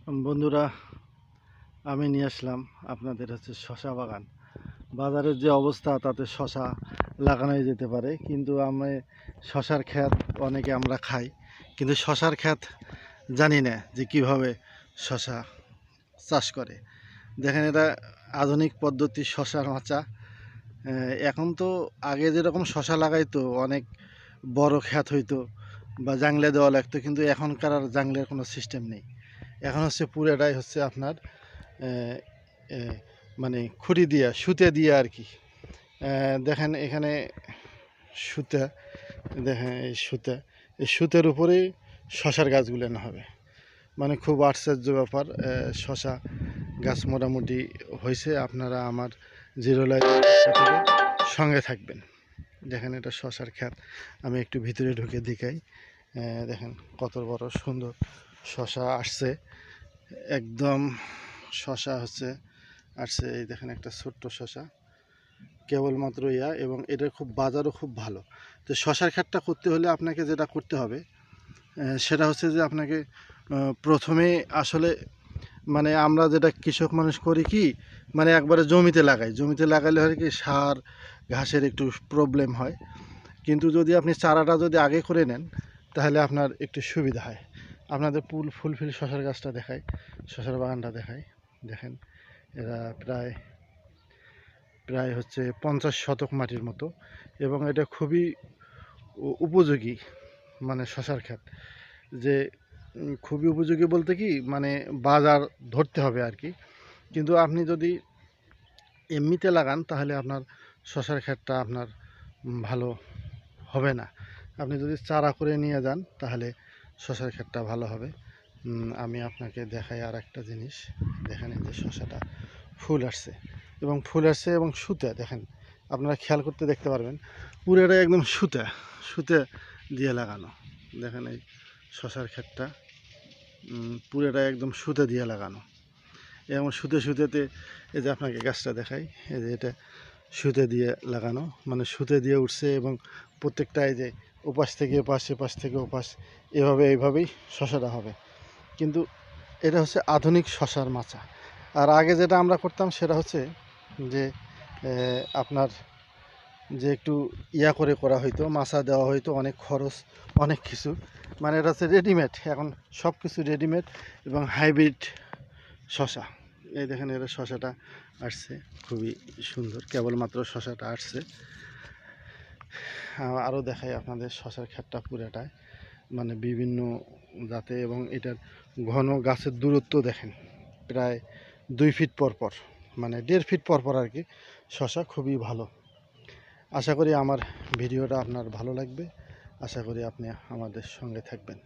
বন্ধুরা, আমি নিয়ে আসলাম আপনাদের শশা বাগান। বাজারের যে অবস্থা তাতে শশা লাগানোই যেতে পারে, কিন্তু আমি শশার ক্ষেত অনেকে আমরা খাই, কিন্তু শশার ক্ষেত জানি না যে কিভাবে শশা চাষ করে। দেখেন, এটা আধুনিক পদ্ধতি শশার মাচা। এখন তো আগে যেরকম শশা লাগাইতো অনেক বড় ক্ষেত হইতো বা জাংলে দেওয়া লাগতো, কিন্তু এখনকার আর জাংলের কোনো সিস্টেম নেই। এখন পুরোটাই আপনার মানে খুঁটি দিয়া সুতে দিয়ে আর কি। দেখেন এখানে সুতা, দেখেন এই সুতের উপরেই শশার গাছগুলো না হবে। মানে খুব আশ্চর্য ব্যাপার। শশা গাছ মোটামুটি হয়েছে। আপনারা আমার জিরো লাইফ থেকে সঙ্গে থাকবেন। দেখেন, এটা শশার ক্ষেত। আমি একটু ভিতরে ঢুকে দেখাই। দেখেন কত বড় সুন্দর শশা আসছে। একদম শশা আসছে। এই দেখেন একটা ছোট্ট শশা, কেবলমাত্র এবং এটার খুব বাজারও খুব ভালো। তো শশার ক্ষেতটা করতে হলে আপনাকে যেটা করতে হবে সেটা যে আপনাকে প্রথমে আসলে মানে আমরা যেটা কৃষক মানুষ করি কি, মানে একবারে জমিতে লাগাইলে হয় কি সার ঘাসের একটু প্রবলেম হয়। কিন্তু যদি আপনি চারাটা যদি আগে করে নেন তাহলে আপনার একটু সুবিধা হয়। আপনাদের ফুলফিল শশার গাছটা দেখায়, শশার বাগানটা দেখায়। দেখেন, এরা প্রায় 50 শতক মাটির মতো, এবং এটা খুবই উপযোগী। মানে শশার ক্ষেত যে খুবই উপযোগী বলতে কি, মানে বাজার ধরতে হবে আর কি। কিন্তু আপনি যদি এমনিতে লাগান তাহলে আপনার শশার ক্ষেতটা আপনার ভালো হবে না। আপনি যদি চারা করে নিয়ে যান তাহলে শশার ক্ষেতটা ভালো হবে। আমি আপনাকে দেখাই আর একটা জিনিস। দেখেন, এই যে শশাটা ফুল আসছে এবং সুতা, দেখেন আপনারা খেয়াল করতে দেখতে পারবেন পুরোটা একদম সুতা দিয়ে লাগানো। দেখেন এই শশার ক্ষেতটা পুরোটা একদম সুতা দিয়ে লাগানো, এবং সুতেতে এই যে আপনাকে গাছটা দেখাই। এই যে এটা সুতে দিয়ে লাগানো, মানে সুতে দিয়ে উঠছে, এবং প্রত্যেকটা এই যে ওপাশ থেকে এপাশ থেকে ওপাশ এইভাবেই শশাটা হবে। কিন্তু এটা আধুনিক শশার মাচা। আর আগে যেটা আমরা করতাম সেটা যে আপনার যে একটু করে করা হইতো, মাচা দেওয়া হইতো, অনেক খরচ, অনেক কিছু। মানে এটা রেডিমেড, এখন সব কিছু রেডিমেড এবং হাইব্রিড শশা। এই দেখেন, এর শশাটা আসছে খুবই সুন্দর, কেবলমাত্র শশাটা আসছে। আরও দেখাই আপনাদের শশার ক্ষেতটা পুরাটায়, মানে বিভিন্ন জাতে, এবং এটার ঘন গাছের দূরত্ব দেখেন প্রায় 2 ফিট পরপর, মানে 1.5 ফিট পরপর আর কি। শশা খুবই ভালো। আশা করি আমার ভিডিওটা আপনার ভালো লাগবে। আশা করি আপনি আমাদের সঙ্গে থাকবেন।